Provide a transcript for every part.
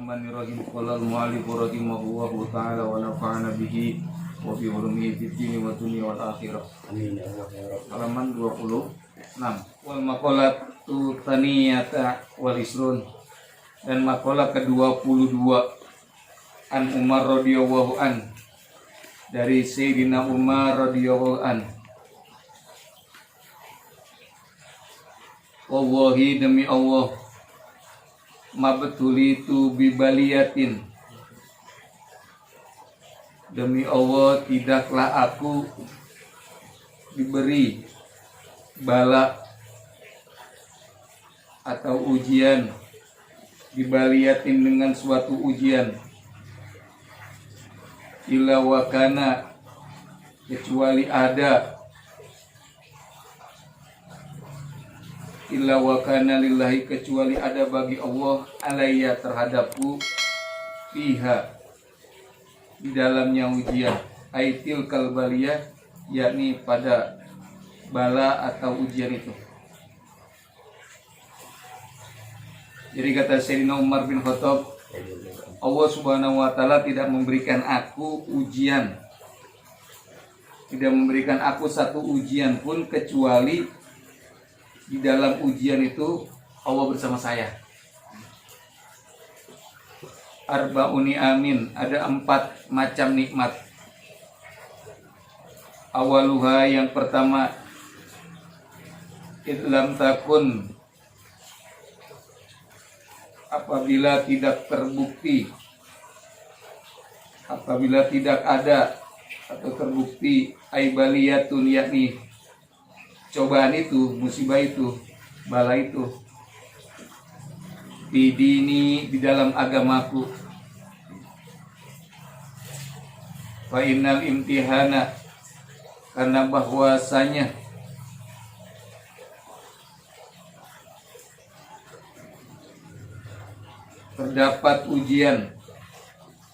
Bismillahirrahmanirrahim. Qala al-mu'allif rahimahullahu ta'ala wa nafa'ana bihi wa bi ulumihi fid dini wa dunya wal akhirah. Amin ya rabbal alamin. Halaman 26. Wal maqalatu tsaniyata wal isrun. Dan maqalah ke-22 an Umar radhiyallahu an, dari Sayyidina Umar radhiyallahu an. Wallahi, demi Allah, mabtulitu bibaliyatin, demi Allah tidaklah aku diberi bala atau ujian, bibaliyatin dengan suatu ujian, illa wakana, kecuali ada, illa wa kana lillahi, kecuali ada bagi Allah, alayya, terhadapku, fiha, di dalamnya ujian, aitil kalbaliyah, yakni pada bala atau ujian itu. Jadi kata Sayyidina Umar bin Khattab, Allah subhanahu wa ta'ala tidak memberikan aku ujian, tidak memberikan aku satu ujian pun kecuali di dalam ujian itu Allah bersama saya. Arba'uni amin, ada 4 macam nikmat. Awaluha, yang pertama, idlam takun, apabila tidak terbukti, apabila tidak ada atau terbukti, aibaliyatun, yakni cobaan itu, musibah itu, bala itu, bidini, di dalam agamaku. Fa innal imtihana, karena bahwasanya terdapat ujian,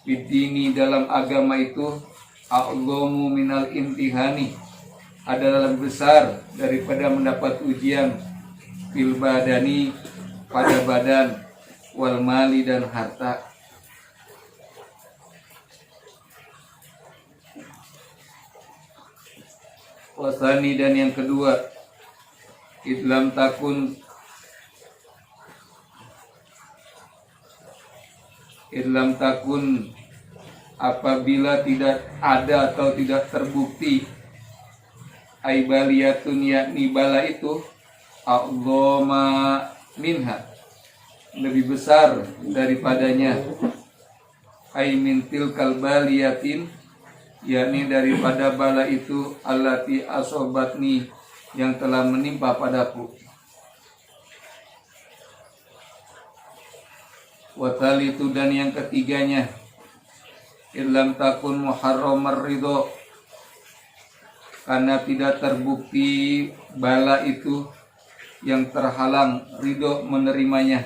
bidini, dalam agama itu, a'zamu minal imtihani, adalah lebih besar daripada mendapat ujian, fil badani, pada badan, wal mali, dan harta. Wasani, dan yang kedua, idlam takun, idlam takun, apabila tidak ada atau tidak terbukti, aibaliyatun, yakni bala itu, a'zama minha, lebih besar daripadanya, min tilkal baliyatin, yakni daripada bala itu, allati asobatni, yang telah menimpa padaku. Watalitu, dan yang ketiganya, illam takun muharramar ridho, karena tidak terbukti bala itu yang terhalang ridho menerimanya,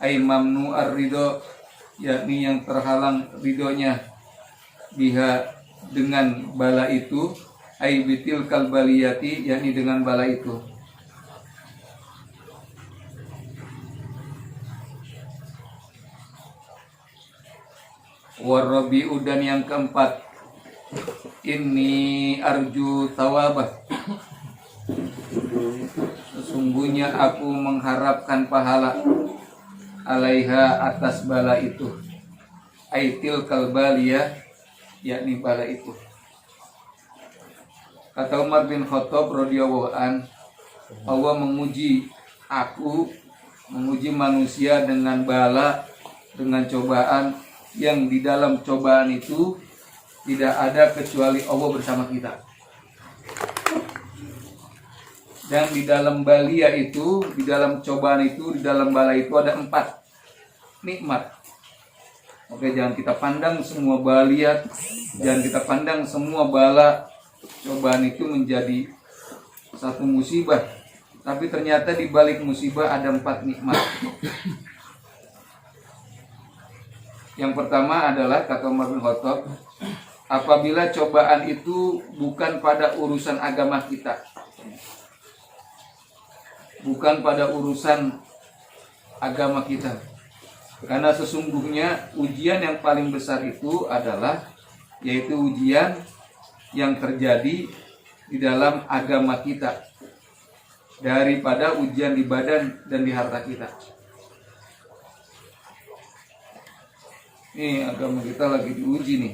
ay mamnu'ar ridho, yakni yang terhalang ridhonya, biha, dengan bala itu, ay bitil kalbaliyati, yakni dengan bala itu. Warabi'u, dan yang keempat, ini arju tawabah, sesungguhnya aku mengharapkan pahala, alaiha, atas bala itu, aitil kalbaliyah, yakni bala itu. Kata Umar bin Khattab radhiyallahu an, Allah menguji aku, menguji manusia dengan bala, dengan cobaan, yang di dalam cobaan itu tidak ada kecuali Allah bersama kita. Dan di dalam balia itu, di dalam cobaan itu, di dalam bala itu ada 4 nikmat. Oke, jangan kita pandang semua balia, jangan kita pandang semua bala, cobaan itu menjadi satu musibah. Tapi ternyata di balik musibah ada 4 nikmat. Yang pertama adalah, kata Umar bin Khattab, apabila cobaan itu bukan pada urusan agama kita, bukan pada urusan agama kita, Karena sesungguhnya ujian yang paling besar itu adalah yaitu ujian yang terjadi di dalam agama kita daripada ujian di badan dan di harta kita. Nih agama kita lagi diuji nih.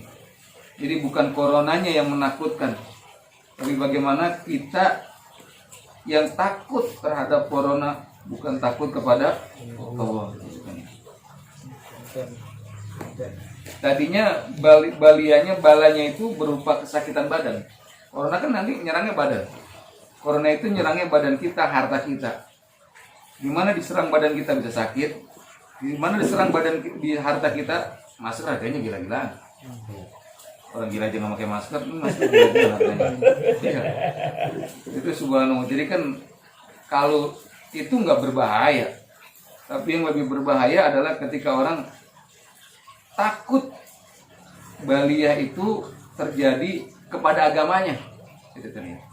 Jadi bukan coronanya yang menakutkan, tapi bagaimana kita yang takut terhadap corona, bukan takut kepada Allah. Tadinya balanya itu berupa kesakitan badan. Corona kan nanti nyerangnya badan. Corona itu nyerangnya badan kita, harta kita. Gimana diserang badan kita bisa sakit? Gimana diserang badan di harta kita? Masker harganya gila-gilaan. Orang gila aja nggak pakai masker, masker gila-gilaan harganya. Ya. Itu subhanallah. Jadi kan kalau itu nggak berbahaya, tapi yang lebih berbahaya adalah ketika orang takut baliyah itu terjadi kepada agamanya. Itu ternyata.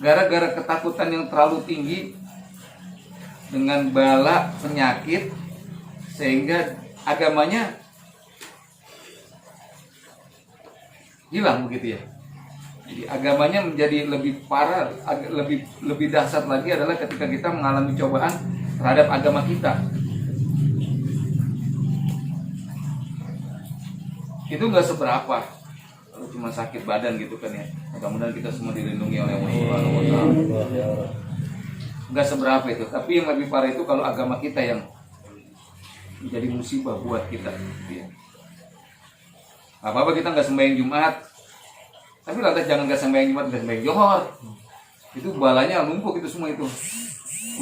Gara-gara ketakutan yang terlalu tinggi dengan bala penyakit sehingga agamanya hilang begitu ya. Jadi agamanya menjadi lebih parah, lebih dahsyat lagi adalah ketika kita mengalami cobaan terhadap agama kita. Itu nggak seberapa kalau cuma sakit badan gitu kan ya. Mudah-mudahan kita semua dilindungi oleh Allah Subhanahu wa taala. Nggak seberapa itu, tapi yang lebih parah itu kalau agama kita yang menjadi musibah buat kita. Apa-apa kita nggak sembahyang Jumat, tapi lantas jangan nggak sembahyang Jumat, nggak sembahyang Johor. Itu balanya numpuk itu semua itu.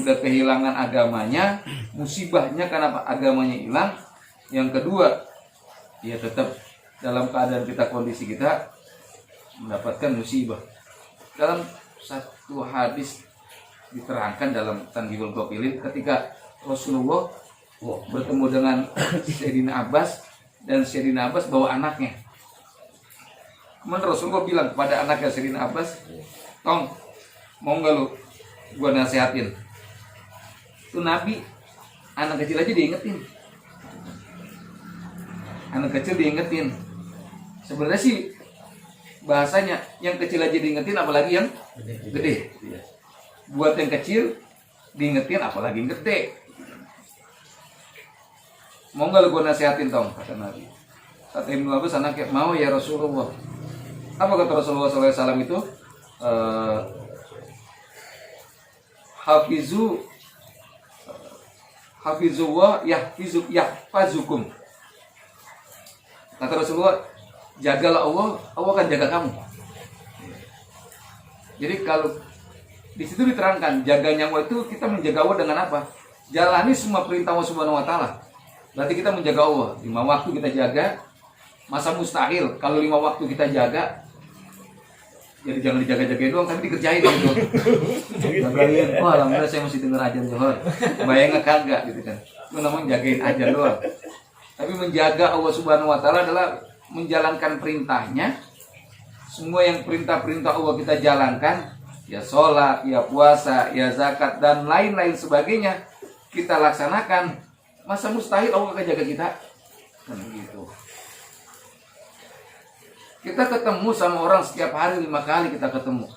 Udah kehilangan agamanya, musibahnya karena agamanya hilang. Yang kedua, ya tetap dalam keadaan kita, kondisi kita mendapatkan musibah. Dalam satu hadis diterangkan dalam Tanbihul Ghafilin ketika Rasulullah bertemu dengan Sayyidina Abbas dan Sayyidina Abbas bawa anaknya. Kemudian Rasulullah bilang kepada anaknya Sayyidina Abbas, "Tong, mau nggak lu gua nasihatin?" Itu Nabi, anak kecil aja diingetin. Anak kecil diingetin. Sebenarnya sih bahasanya yang kecil aja diingetin, apalagi yang gede. Buat yang kecil diingetin, apalagi yang gede. Mau nggak lu gue nasihatin Tong, kata Nabi. Kata Ibnu Abbas anaknya, mau ya Rasulullah. Apa kata Rasulullah SAW itu? Hafizullah yahfazukum. Kata Rasulullah, jagalah Allah, Allah akan jaga kamu. Jadi kalau di situ diterangkan jaga nyawa itu kita menjaga Allah dengan apa? Jalani semua perintah Allah Subhanahu wa taala. Berarti kita menjaga Allah. 5 waktu kita jaga. Masa mustahil kalau 5 waktu kita jaga. Jadi jangan dijaga-jagain doang, tapi dikerjain gitu. Jagain, wah alhamdulillah saya masih dengar ajan Johor. Bayangnya kagak gitu kan. Itu namanya jagain ajan doang. Tapi menjaga Allah Subhanahu wa taala adalah menjalankan perintahnya. Semua yang perintah-perintah Allah kita jalankan, ya sholat, ya puasa, ya zakat dan lain-lain sebagainya kita laksanakan. Masa mustahil Allah akan jaga kita? Kan gitu. Kita ketemu sama orang setiap hari 5 kali kita ketemu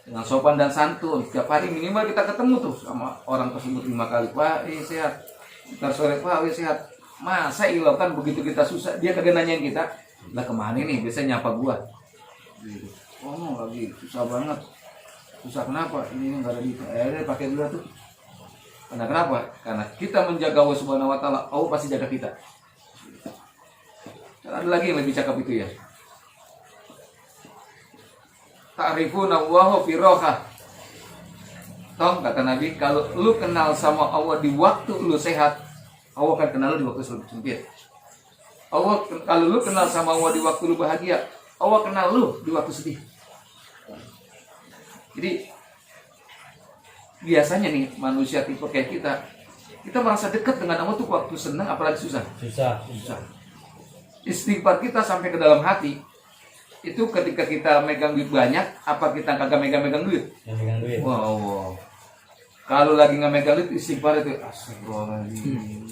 dengan sopan dan santun. Setiap hari minimal kita ketemu tuh sama orang tersebut 5 kali. Pak, sehat. Ntar sore Pak, sehat. Masa ilah kan begitu kita susah dia kagak nanyain kita. Lah kemana nih? Biasanya nyapa gua. Oh lagi susah banget. Susah kenapa? Ini nggak ada di. Pakai dulu tuh. Karena kenapa? Karena kita menjaga Allah Subhanahu wa taala, Allah pasti jaga kita. Dan ada lagi yang lebih cakap itu ya. Ta'rifuna Allahu fi roha. Tong kata Nabi, kalau lu kenal sama Allah di waktu lu sehat, Allah akan kenal lu di waktu sempit. Allah kalau lu kenal sama Allah di waktu lu bahagia, Allah kenal lu di waktu sedih. Jadi biasanya nih manusia tipe kayak kita merasa dekat dengan Allah tuh waktu senang apalagi susah. Susah. Istighfar kita sampai ke dalam hati. Itu ketika kita megang duit banyak, apa kita kagak megang duit? Megang duit. Wow. Kalau lagi nggak megang duit istighfar itu astagfirullahaladzim.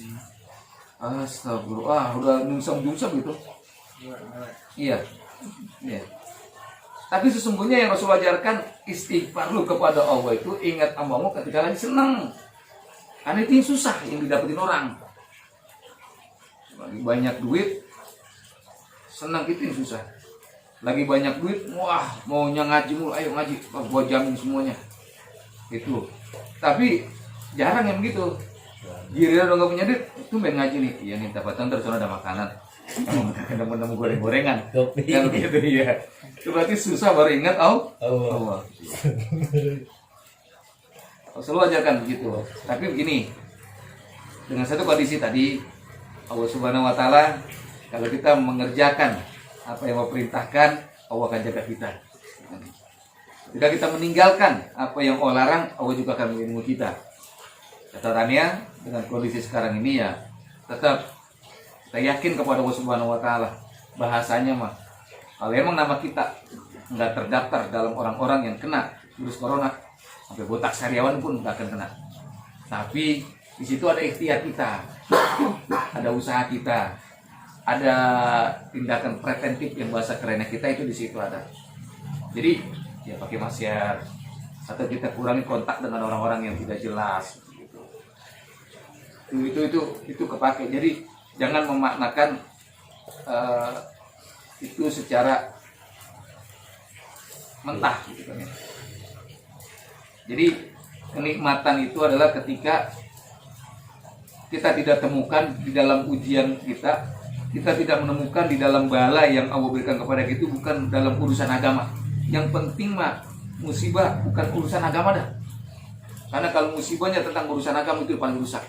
Astagfirullah, udah nyungsem gitu. Iya. Iya. Tapi sesungguhnya yang Rasul ajarkan istighfar lu kepada Allah itu ingat amamu ketika lagi senang. Karena itu yang susah yang didapetin orang. Lagi banyak duit, senang itu yang susah. Lagi banyak duit, wah maunya ngaji mulu, ayo ngaji, gua jamin semuanya. Itu. Tapi jarang yang begitu. Giliran udah nggak punya duit, itu main ngaji nih. Iya nih, dapatan terus ada makanan. Kamu nemu goreng-gorengan. Kan gitu ya. Itu berarti susah baru ingat Allah. Selalu ajarkan begitu. Tapi begini, dengan satu kondisi tadi Allah Subhanahu Wa Taala, kalau kita mengerjakan apa yang Allah perintahkan, Allah akan jaga kita. Ketika kita meninggalkan apa yang Allah larang, Allah juga akan melindungi kita. Catatannya dengan kondisi sekarang ini ya tetap kita yakin kepada Allah Subhanahu Wa Taala. Bahasanya mah, kalau emang nama kita nggak terdaftar dalam orang-orang yang kena virus corona, sampai botak sariawan pun nggak akan kena. Tapi di situ ada ikhtiar kita, ada usaha kita, ada tindakan preventif yang bahasa kerennya kita itu di situ ada. Jadi ya pakai masker, atau kita kurangi kontak dengan orang-orang yang tidak jelas. Itu kepake. Jadi jangan memaknakan itu secara mentah gitu kan ya. Jadi kenikmatan itu adalah ketika kita tidak temukan di dalam ujian kita tidak menemukan di dalam bala yang Allah berikan kepada kita, itu bukan dalam urusan agama. Yang penting mah musibah bukan urusan agama dah. Karena kalau musibahnya tentang urusan agama itu paling rusak.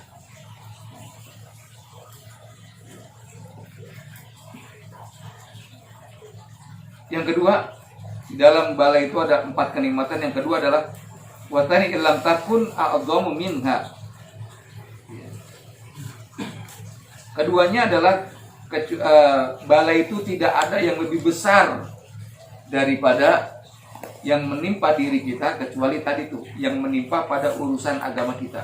Yang kedua, di dalam bala itu ada 4 kenikmatan. Yang kedua adalah watani illam takun a'dhamu minha. Keduanya adalah bala itu tidak ada yang lebih besar daripada yang menimpa diri kita, kecuali tadi tuh yang menimpa pada urusan agama kita.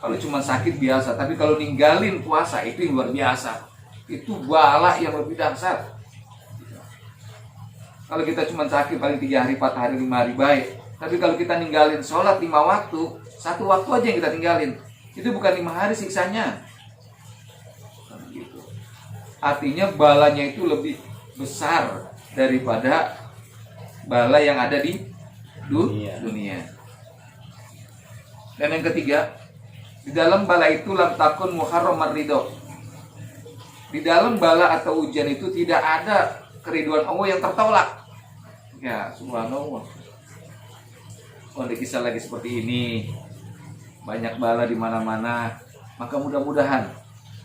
Kalau cuma sakit biasa, tapi kalau ninggalin puasa itu yang luar biasa. Itu bala yang lebih dahsyat. Kalau kita cuma sakit paling 3 hari, 4 hari, 5 hari baik. Tapi kalau kita ninggalin sholat 5 waktu, 1 waktu aja yang kita tinggalin, itu bukan 5 hari siksanya. Artinya balanya itu lebih besar daripada bala yang ada di dunia. Dan yang ketiga, di dalam bala itu lam takun muharramar ridho. Di dalam bala atau ujian itu tidak ada keriduan Allah yang tertolak. Ya, subhanallah. Kalau kisah lagi seperti ini, banyak bala di mana-mana, maka mudah-mudahan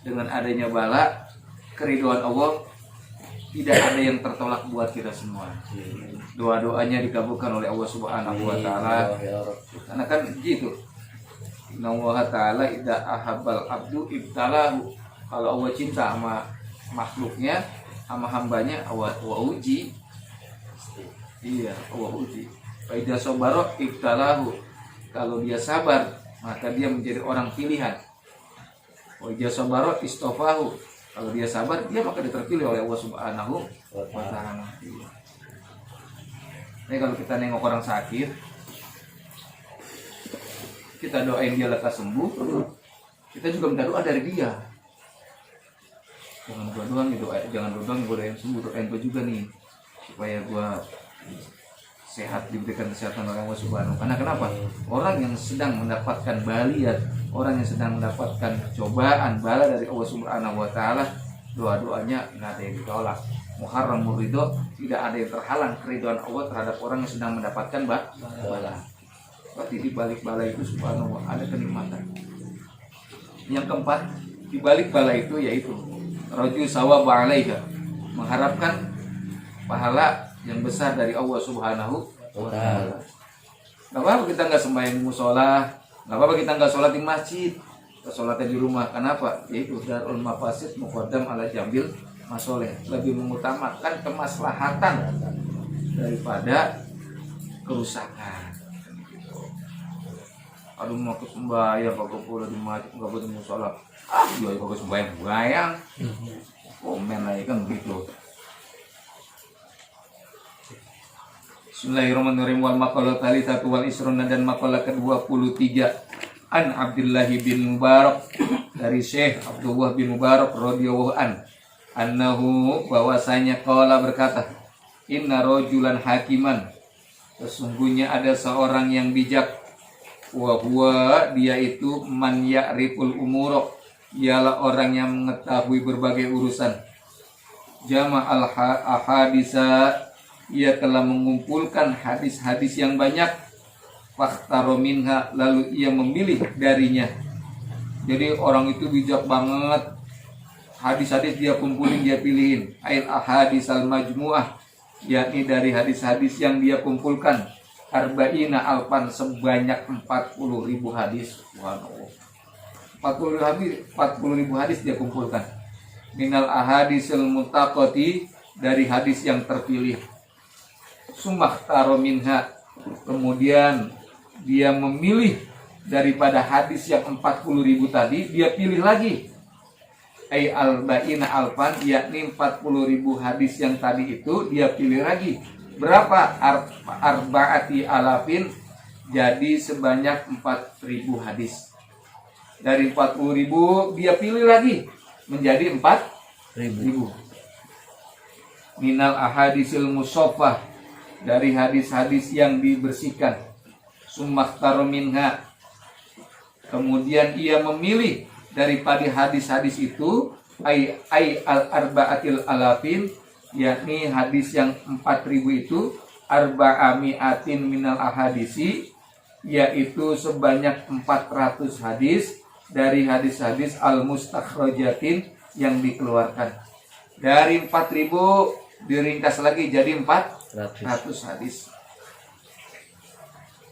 dengan adanya bala, keriduan Allah tidak ada yang tertolak buat kita semua. Doa-doanya dikabulkan oleh Allah Subhanahu Wa Taala. Karena kan gitu. Inna Allah Taala idza ahabbal abdu ibtalahu. Kalau Allah cinta sama makhluknya, sama hambanya, Allah uji. Iya, Allah uji. Fa idza sabara ibtalahu. Kalau dia sabar, maka dia menjadi orang pilihan. Wa idza sabara istofahu. Kalau dia sabar, dia maka terpilih oleh Allah Subhanahu Wa Taala. Jadi kalau kita nengok orang sakit, kita doain dia lekas sembuh, kita juga minta doa dari dia. Jangan doa doang gitu, jangan doa doang gue doain sembuh, doain gue juga nih supaya gue sehat, diberikan kesehatan oleh Allah Subhanahu. Karena kenapa? Orang yang sedang mendapatkan baliat, orang yang sedang mendapatkan cobaan bala dari Allah Subhanahu Wa Taala, doa-doanya nggak ada yang ditolak. Muharramur ridho, tidak ada yang terhalang keriduan Allah terhadap orang yang sedang mendapatkan bala. Berarti di balik bala itu subhanallah ada kenikmatan. Yang keempat, di balik bala itu yaitu raju sawab alaiha, mengharapkan pahala yang besar dari Allah Subhanahu Wa Taala. Gak apa-apa kita nggak sembahyang di musola, gak apa-apa kita nggak sholat di masjid, kita sholatnya di rumah. Kenapa? Yaitu darul mafasid muqaddam ala jambil masoleh, lebih mengutamakan kemaslahatan daripada kerusakan. aduh mau sembahyang kagak boleh di masjid, kagak boleh di musola. Iya kagak sembahyang. Komen lagi kan begitu. Bismillahirrahmanirrahim. Wal maqalah tsalitsatu wal isrun, dan maqalah ke-23 an Abdullah bin Mubarak, dari Syekh Abdullah bin Mubarak radhiyallahu an, annahu, bahwasanya qala, berkata, inna rajulan hakiman, sesungguhnya ada seorang yang bijak, wa huwa, dia itu man ya'riful umura, ialah orang yang mengetahui berbagai urusan, jama'al ahadisa, ia telah mengumpulkan hadis-hadis yang banyak, fakhtaro minha, lalu ia memilih darinya. Jadi orang itu bijak banget, hadis-hadis dia kumpulin, dia pilihin. Ail ahadis al majmu'ah, yakni dari hadis-hadis yang dia kumpulkan, arba'ina alfan, sebanyak 40.000 hadis. Subhanallah. 40.000 hadis dia kumpulkan. Minal ahadisil muttaqati, dari hadis yang terpilih. Sumakhtaro minha, kemudian dia memilih daripada hadis yang 40.000 tadi, dia pilih lagi. Ay alba'ina alfan, yakni 40.000 hadis yang tadi itu dia pilih lagi. Berapa? Arba'ati alafin, jadi sebanyak 4.000 hadis. Dari 40.000 dia pilih lagi menjadi 4.000. Minal ahadisil musoffah, dari hadis-hadis yang dibersihkan. Sumakhtaro minha, kemudian ia memilih daripada hadis-hadis itu, ay al arba'atil alafin, yakni hadis yang 4.000 itu, arba'amiatin minal ahadisi, yaitu sebanyak 400 hadis dari hadis-hadis al mustakhrajatin, yang dikeluarkan. Dari 4.000 diringkas lagi jadi 400 hadis.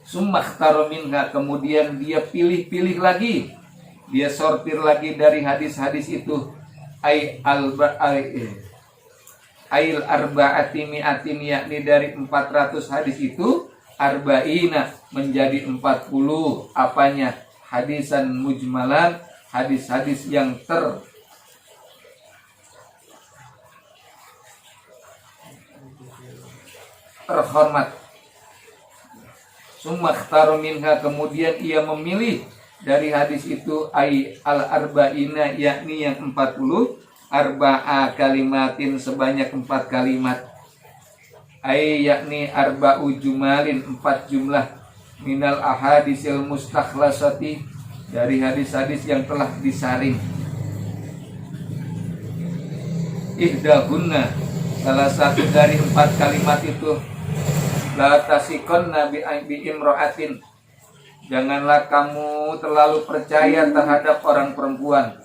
Sumakhtaro minha, kemudian dia pilih-pilih lagi, dia sortir lagi dari hadis-hadis itu, ail arba'ati mi'atin, yakni dari 400 hadis itu, arba'ina, menjadi 40, apanya? Hadisan mujmalan, hadis-hadis yang terhormat. Sumakhtaro minha, kemudian ia memilih dari hadis itu, ay al arba'ina, yakni yang 40, arba'a kalimatin, sebanyak 4 kalimat, ay yakni arba'u jumalin, 4 jumlah, minal ahadisil mustakhlasati, dari hadis-hadis yang telah disaring. Ihdahunna, salah satu dari 4 kalimat itu, la tasikon nabi imro'atin, janganlah kamu terlalu percaya terhadap orang perempuan.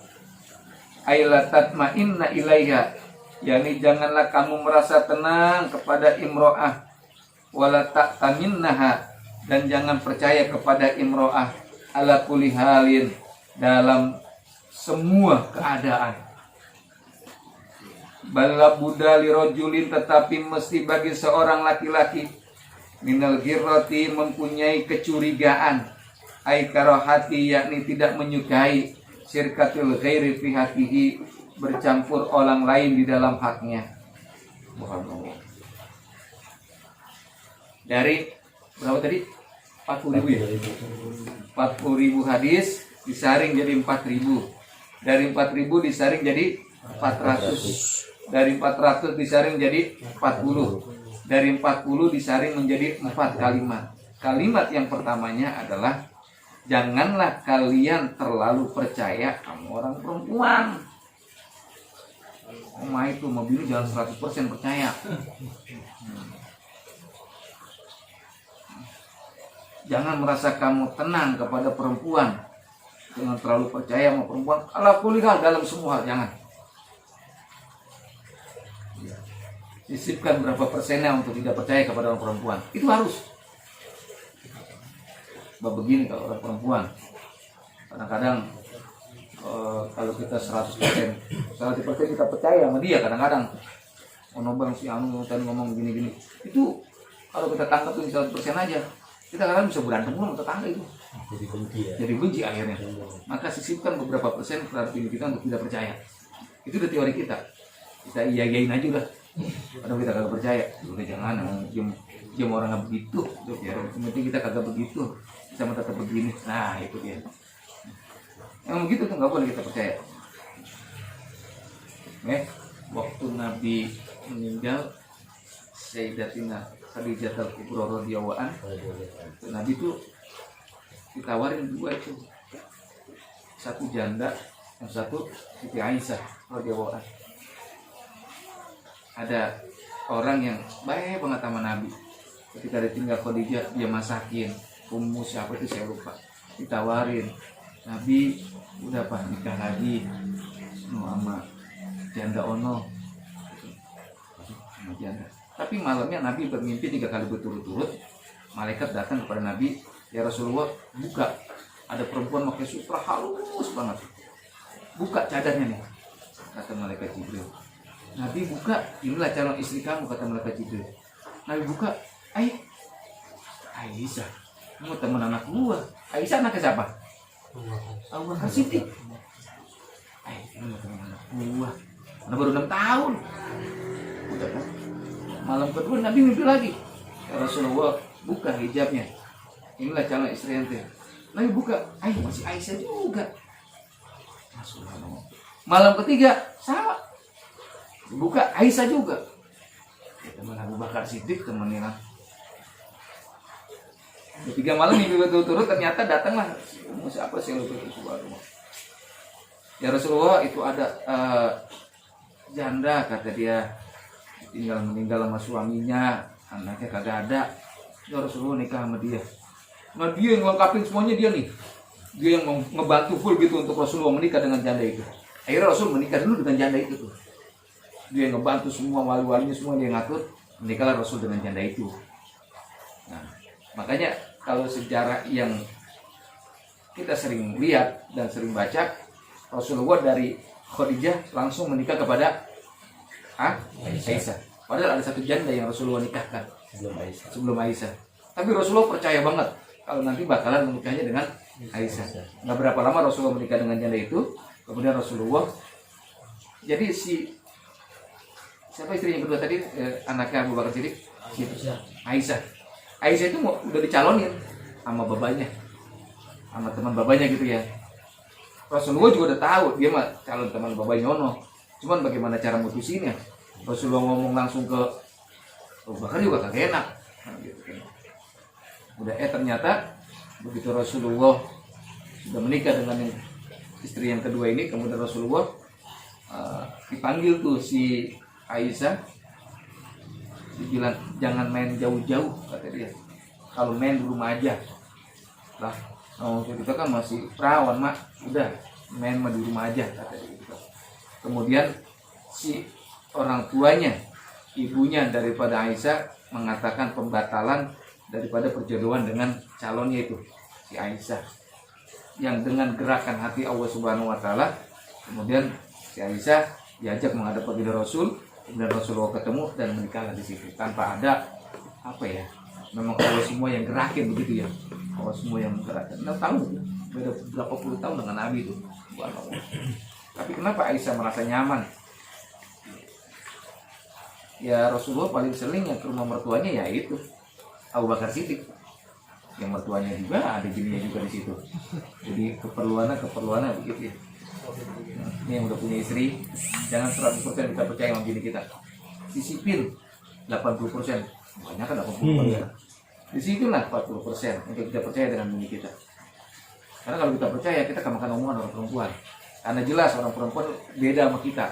Ayla tatma'inna ilaiha, yakni janganlah kamu merasa tenang kepada imro'ah. Wala ta'taminnaha, dan jangan percaya kepada imro'ah, ala kulli halin, dalam semua keadaan. Bala budali rojulin, tetapi mesti bagi seorang laki-laki, minal girrati, mempunyai kecurigaan, ay karahati, yakni tidak menyukai, syirkatul ghairi fi hatihi, bercampur orang lain di dalam haknya. Dari berapa tadi? 40.000 ya? 40.000 hadis disaring jadi 4.000. Dari 4.000 disaring jadi 400. Dari 400 disaring jadi 40. Dari 40 disaring menjadi 4 kalimat. Kalimat yang pertamanya adalah, janganlah kalian terlalu percaya sama orang perempuan. Oma itu mobil jangan 100% percaya. Jangan merasa kamu tenang kepada perempuan, jangan terlalu percaya sama perempuan. Ala kulli hal, dalam semua hal jangan. Sisipkan berapa persennya untuk tidak percaya kepada orang perempuan. Itu harus. Begini kalau orang perempuan, kadang-kadang kalau kita 100% kita percaya sama dia, kadang-kadang bang si Anu tadi ngomong gini-gini, itu kalau kita tangkap tuh 100% aja, kita kadang bisa berantem sama tetangga itu. jadi benci akhirnya. Maka sisipkan beberapa persen terhadap diri kita untuk tidak percaya. Itu udah teori kita iya-iyain aja udah. Padahal kita kagak percaya, udah jangan jam orang nggak begitu, ya. Yang penting kita kagak begitu, sama tetap begini. Nah itu dia. Yang begitu tuh nggak boleh kita percaya. Waktu Nabi meninggal, Sayyidatina Khadijah Al-Kubra radhiyallahu anha, Nabi tuh ditawarin dua itu, satu janda, yang satu Siti Aisyah radhiyallahu anha. Ada orang yang baik banget sama Nabi. Ketika ditinggal Khadijah, dia masakin. Siapa itu saya lupa. Ditawarin, Nabi udah nikah lagi sama janda ono. Sama janda. Tapi malamnya Nabi bermimpi 3 kali berturut-turut. Malaikat datang kepada Nabi, ya Rasulullah, buka. Ada perempuan pakai sutra halus banget. Buka cadarnya nih, kata malaikat Jibril. Nabi buka, inilah calon istri kamu, kata malaikat Jibril. Nabi buka, Aisyah, kamu teman anak gua. Aisyah anaknya siapa? Abu Bakar Siddiq. Kamu teman anak gua. Anak baru 6 tahun. Udah kan? Malam kedua Nabi mimpi lagi. Ya Rasulullah, buka hijabnya. Inilah calon istri ente. Nabi buka, masih Aisyah juga. Rasulullah. Malam ketiga sama. Buka Aisyah juga. Teman Abu Bakar Siddiq, temannya. 3 malam minggu berturut-turut ternyata datanglah siapa sih yang lebih tua. Ya Rasulullah, itu ada janda, kata dia, meninggal sama suaminya, anaknya kagak ada. Ya Rasulullah nikah sama dia. Nah dia yang lengkapin semuanya, dia nih. Dia yang ngebantu full gitu untuk Rasulullah menikah dengan janda itu. Akhirnya Rasul menikah dulu dengan janda itu tuh. Dia yang ngebantu semua, wali-walinya semua dia ngatur, menikahlah Rasul dengan janda itu. Nah, makanya kalau sejarah yang kita sering lihat dan sering baca, Rasulullah dari Khadijah langsung menikah kepada Aisyah. Padahal ada satu janda yang Rasulullah nikahkan sebelum Aisyah. Tapi Rasulullah percaya banget kalau nanti bakalan menikahnya dengan Aisyah. Nggak berapa lama Rasulullah menikah dengan janda itu, kemudian Rasulullah, jadi siapa istri yang kedua tadi, anaknya Abu Bakar Siddiq? Aisyah. Aisyah itu udah dicalonin sama babanya, sama teman babanya gitu ya. Rasulullah juga udah tahu dia mah calon teman babanya ono. Cuman bagaimana cara mutusinnya? Rasulullah ngomong langsung ke Abu Bakar juga kagak enak. Nah, gitu kan. Udah ternyata begitu Rasulullah sudah menikah dengan istri yang kedua ini, kemudian Rasulullah dipanggil tuh si Aisyah, dibilang jangan main jauh-jauh, kata dia. Kalau main di rumah aja. Lah, kita kan masih perawan, Mak. Udah, main mah di rumah aja, kata dia gitu. Kemudian si orang tuanya, ibunya daripada Aisyah, mengatakan pembatalan daripada perjodohan dengan calonnya itu, si Aisyah. Yang dengan gerakan hati Allah Subhanahu wa taala, kemudian si Aisyah diajak menghadap baginda Rasul. Dan Rasulullah ketemu dan menikahlah di situ tanpa ada memang Allah semua yang gerakin begitu ya, Allah semua yang menggerakkan. 6 tahun beda berapa puluh tahun dengan Nabi itu. Tapi kenapa Aisyah merasa nyaman? Ya Rasulullah paling sering yang ke rumah mertuanya ya itu Abu Bakar Siddiq, yang mertuanya juga ada jininya juga di situ. Jadi keperluannya begitu ya. Ini yang udah punya istri, jangan 100% kita percaya sama bini kita. Sisipin 80%, banyak kan 80%. Ya. Disipin lah 40% untuk kita percaya dengan bini kita. Karena kalau kita percaya, kita akan makan omongan orang perempuan. Karena jelas orang perempuan beda sama kita.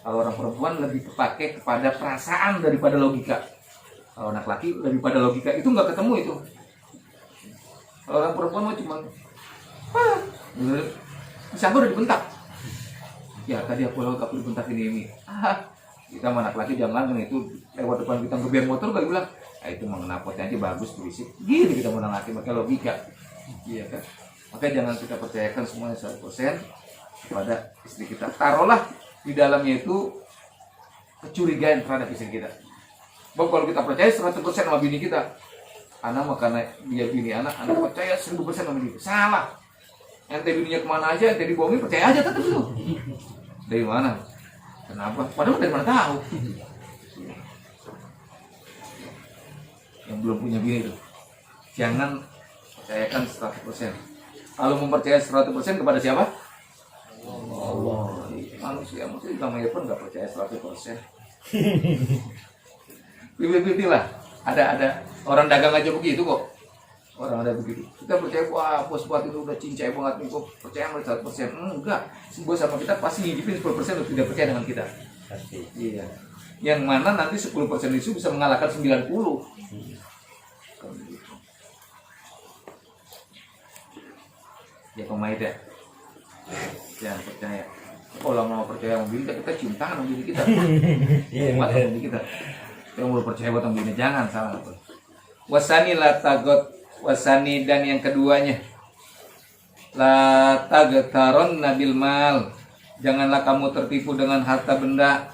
Kalau orang perempuan lebih kepake kepada perasaan daripada logika. Kalau anak laki lebih pada logika, itu nggak ketemu itu. Kalau orang perempuan mah cuma disangka udah dibentak. Ya tadi aku lewat aku dibentak ini. Kita anak laki jangan itu lewat depan kita ngebiar motor gak bilang, itu mau knalpotnya aja bagus berisik. Gini kita mau laki pakai logika. Iya kan? Maka jangan kita percayakan semuanya 100% kepada istri kita. Taruhlah di dalamnya itu kecurigaan terhadap istri kita. Bahwa kalau kita percaya 100% sama bini kita, anak mah karena dia bini anak percaya 1000% sama dia. Salah. Ente bininya kemana aja, ente dibohongin percaya aja tetap itu. Dari mana? Kenapa? Padahal dari mana tahu? Yang belum punya bini itu, jangan percayakan 100%. Kalau mempercayai 100% kepada siapa? Allah. Manusia namanya pun nggak percaya 100%. Pilih-pilih lah. Ada orang dagang aja begitu kok. Orang ada begitu. Kita percaya wah bos buat itu udah cincai banget nih kok percaya sama 100%. Enggak. Si bos sama kita pasti ngicipin 10% untuk tidak percaya dengan kita. Pasti. Iya. Yang mana nanti 10% itu bisa mengalahkan 90. Ya pemain ya. Jangan percaya. Kalau mau percaya sama diri kita cium tangan sama diri kita. Iya, sama diri kita. Kita mau percaya buat diri jangan salah. Wasani la tagot, wasani dan yang keduanya la tagtaron nabil mal. Janganlah kamu tertipu dengan harta benda.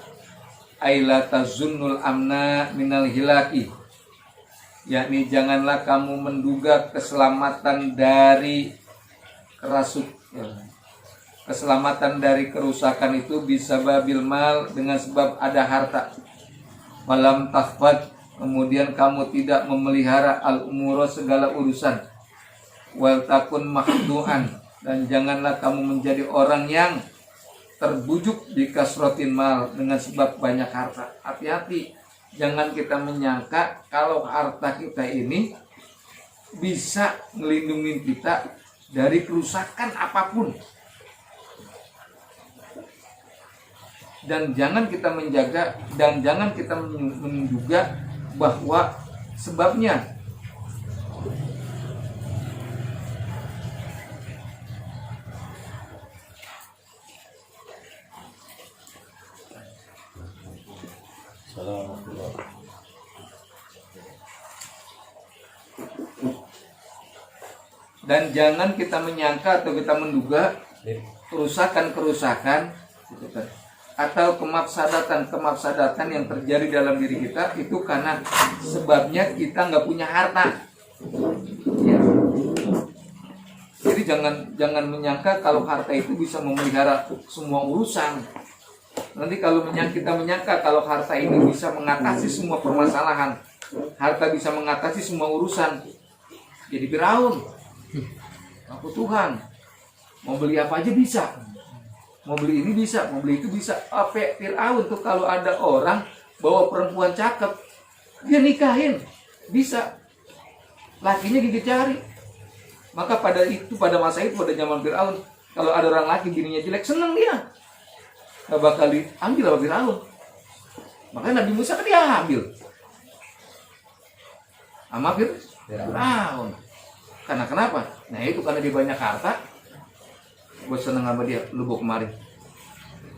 Aila tazunnul amna minal hilaki. Yakni janganlah kamu menduga keselamatan dari keselamatan dari kerusakan itu bisa babil mal dengan sebab ada harta. Malam tahfad, kemudian kamu tidak memelihara al-umuro segala urusan. Wal takun mahdu'an, dan janganlah kamu menjadi orang yang terbujuk di kasrotin mal dengan sebab banyak harta. Hati-hati, jangan kita menyangka kalau harta kita ini bisa melindungi kita dari kerusakan apapun. Dan jangan kita menjaga dan jangan kita menduga bahwa sebabnya dan jangan kita menyangka atau kita menduga kerusakan-kerusakan atau kemafsadatan yang terjadi dalam diri kita itu karena sebabnya kita nggak punya harta. Ya. Jadi jangan menyangka kalau harta itu bisa memelihara semua urusan. Nanti kalau kita menyangka kalau harta ini bisa mengatasi semua permasalahan, harta bisa mengatasi semua urusan, jadi Firaun. Aku Tuhan, mau beli apa aja bisa. Mau beli ini bisa, mau beli itu bisa. Apa Fir'aun tuh kalau ada orang bawa perempuan cakep, dia nikahin, bisa. Lakinya gigit jari. Maka pada masa itu, pada zaman Fir'aun, kalau ada orang laki bininya jelek, seneng dia. Gak bakal diambil sama Fir'aun. Makanya Nabi Musa kan dia ambil. Sama Fir'aun. Karena kenapa? Nah itu karena dia banyak harta. Gue seneng sama dia, lu bawa kemari.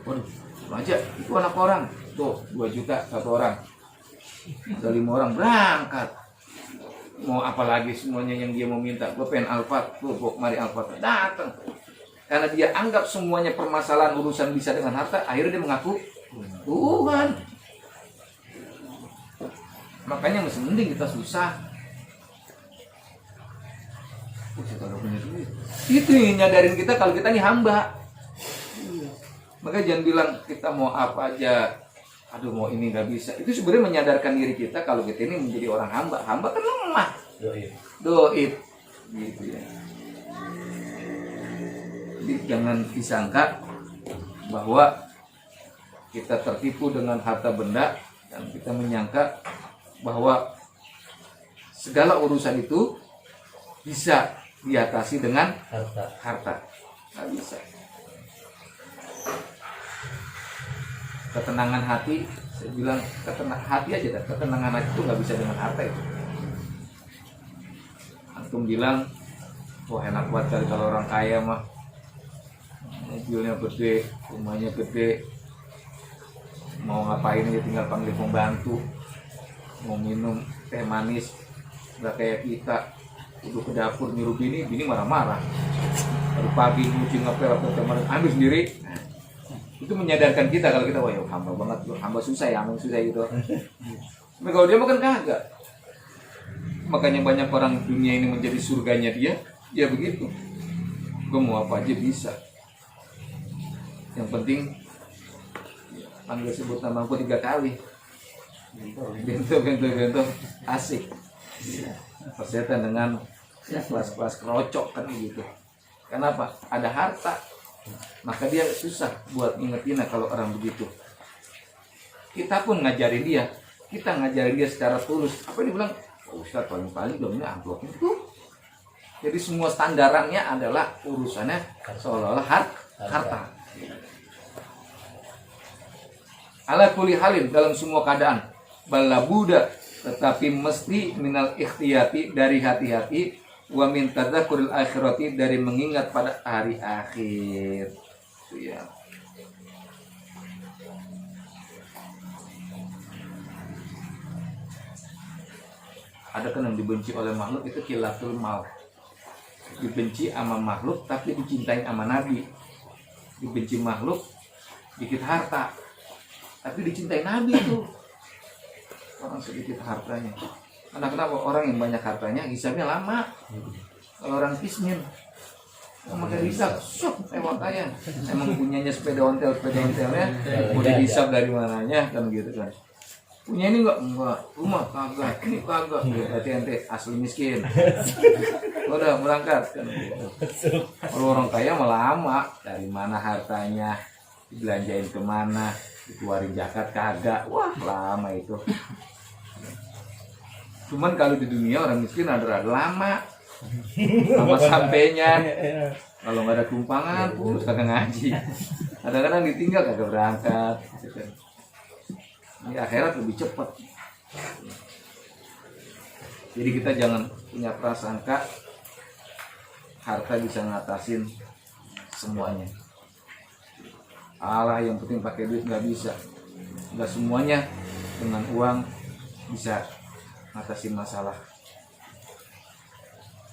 Waduh, aja itu anak orang. Tuh, 2 juta satu orang. Ada 5 orang berangkat. Mau apa lagi semuanya yang dia mau minta. Gue pengen Alphard, tuh bawa kemari Alphard. Datang. Karena dia anggap semuanya permasalahan urusan bisa dengan harta, akhirnya dia mengaku Tuhan. Makanya masih mending kita susah. Itu yang nyadarin kita kalau kita nih hamba. Makanya jangan bilang kita mau apa aja, aduh mau ini nggak bisa. Itu sebenarnya menyadarkan diri kita kalau kita ini menjadi orang hamba. Hamba kan lemah. Doib. Gitu ya. Jadi jangan disangka bahwa kita tertipu dengan harta benda dan kita menyangka bahwa segala urusan itu bisa diatasi dengan harta. Nggak bisa. Ketenangan hati, saya bilang hati aja dah. Ketenangan hati itu nggak bisa dengan harta itu. Antum bilang, wah enak banget kali kalau orang kaya mah, mobilnya gede, rumahnya gede, mau ngapain aja tinggal panggil pembantu, mau minum teh manis, nggak kayak kita. Udah ke dapur nyuruh bini marah-marah. Baru pagi nyuci ngepel atau kemarin ambil sendiri. Nah, itu menyadarkan kita kalau kita wah ya hamba banget, hamba susah ya, hamba susah gitu. Tapi kalau dia makan kagak. Makanya banyak orang dunia ini menjadi surganya dia, ya begitu. Gue mau apa aja bisa. Yang penting panggil sebut nama gue 3 kali. Bento, asik. Persetan dengan kelas-kelas kerocok kan begitu. Kenapa? Ada harta. Maka dia susah buat ngingetin kalau orang begitu. Kita pun ngajarin dia. Kita ngajarin dia secara tulus. Apa yang dibilang? Oh, Ustaz paling-paling dong ini amplop itu. Jadi semua standarannya adalah urusannya seolah-olah harta. Ala kulli halin, dalam semua keadaan. Balabuda, tetapi mesti minal ikhtiyati, dari hati-hati, wa min tadzakuril akhirati, dari mengingat pada hari akhir. Itu ya. Ada kan yang dibenci oleh makhluk itu kilatul mal. Dibenci sama makhluk tapi dicintai sama Nabi. Dibenci makhluk dikit harta tapi dicintai Nabi itu. Orang sedikit hartanya. Karena kenapa? Orang yang banyak hartanya hisabnya lama. Kalau orang miskin maka hisab lewat aja. Emang punyanya sepeda ontel-ontelnya mau dihisab dari mananya kan gitu kan. Punya ini enggak, rumah kagak, ini kagak, berarti ente asli miskin. Udah berangkat kan. Kalau orang kaya malah lama, dari mana hartanya, dibelanjain kemana, dikeluarin zakat kagak, wah lama itu. Cuman kalau di dunia orang miskin ada lama sampainya. Kalau nggak ada tumpangan, terus kagak ngaji. Kadang-kadang ditinggal kagak berangkat. Di akhirat lebih cepat. Jadi kita jangan punya prasangka harta bisa ngatasin semuanya. Allah yang penting pakai duit nggak bisa. Nggak semuanya dengan uang bisa ngatasin masalah.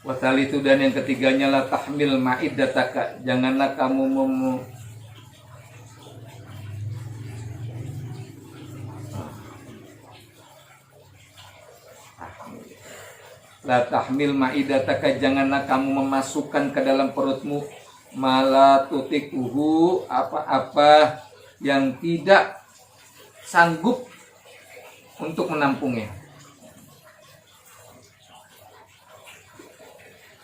Watal itu, dan yang ketiganya la tahmil ma'iddataka, janganlah kamu la tahmil ma'idataka, janganlah kamu memasukkan ke dalam perutmu mala tutikuhu, apa-apa yang tidak sanggup untuk menampungnya.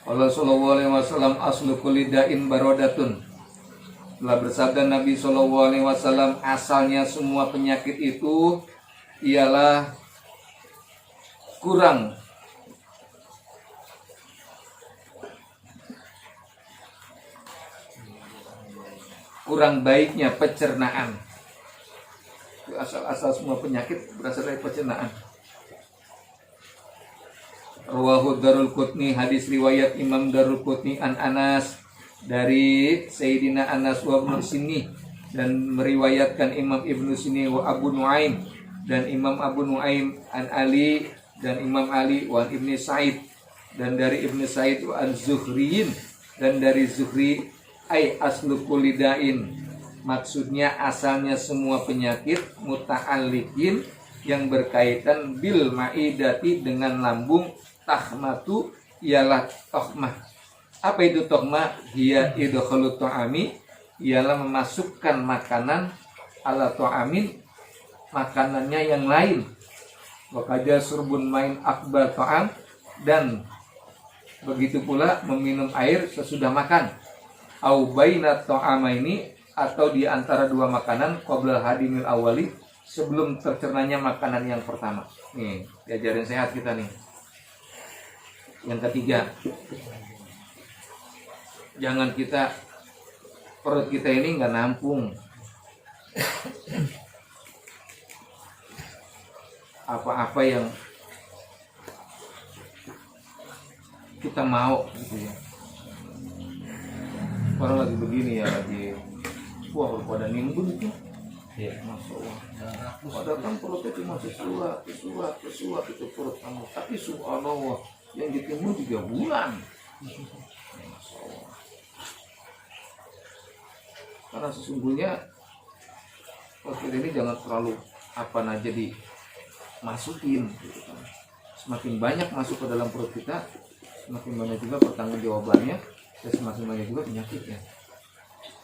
Allah sallallahu alaihi wasallam aslu kulli da'in barodatun. Telah bersabda Nabi sallallahu alaihi wasallam, asalnya semua penyakit itu ialah kurang baiknya pencernaan. Asal-asal semua penyakit berasal dari pencernaan. Rawahu Darulqutni, hadis riwayat Imam Darulqutni an Anas, dari Sayyidina Anas wa Ibnu Sini, dan meriwayatkan Imam Ibnu Sini wa Abu Nuaim, dan Imam Abu Nuaim an Ali, dan Imam Ali wa Ibnu Sa'id, dan dari Ibnu Sa'id wa an Zuhriyin, dan dari Zuhri, ai aslu kulidain, maksudnya asalnya semua penyakit, muta'alliqin, yang berkaitan bil ma'idati, dengan lambung, tahmatu ialah tohmah. Apa itu tohmah? Hiya idkhalu ta'ami, ialah memasukkan makanan ala ta'amin, makanannya yang lain. Wa kaja surbun main akbar ta'am, dan begitu pula meminum air sesudah makan. Au bainat ta'amaini, atau di antara dua makanan, qabla hadimil awali, sebelum tercernanya makanan yang pertama. Nih, diajarin sehat kita nih. Yang ketiga, jangan kita, perut kita ini nggak nampung apa-apa yang kita mau gitu ya. Orang lagi begini ya, lagi wah pada nimbun itu. Ya, Masya Allah. Padahal kan perutnya cuma sesuap itu perut kamu. Tapi subhanallah, yang ditimbun 3 bulan. Masya Allah. Karena sesungguhnya perut ini jangan terlalu apa aja dimasukin gitu kan. semakin banyak masuk ke dalam perut kita, semakin banyak juga pertanggungjawabannya dan semakin banyak juga penyakitnya.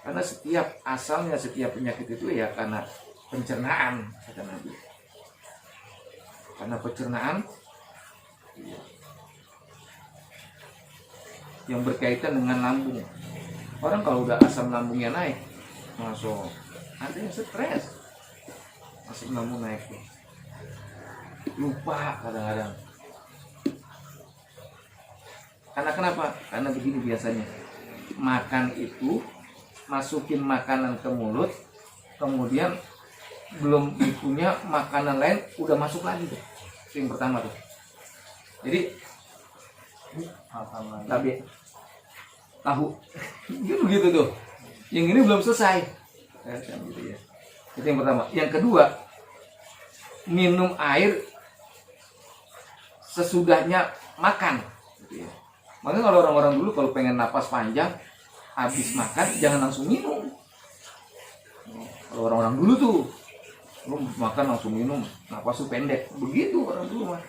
Karena setiap penyakit itu ya karena pencernaan, kata Nabi. Karena pencernaan yang berkaitan dengan lambung. Orang kalau udah asam lambungnya naik, masuk ada yang stres, asam lambung naik tuh. Lupa kadang-kadang. Karena kenapa? Karena begini biasanya. Makan itu, masukin makanan ke mulut, kemudian belum punya makanan lain, udah masuk lagi tuh. Itu yang pertama tuh. Jadi tahu gitu begitu tuh. Yang ini belum selesai. Gitu ya. Itu yang pertama. Yang kedua, minum air sesudahnya makan. Gitu ya. Makanya kalau orang-orang dulu kalau pengen napas panjang, habis makan jangan langsung minum. Kalau orang-orang dulu tuh, lu makan langsung minum, napas tuh pendek. Begitu orang dulu mah.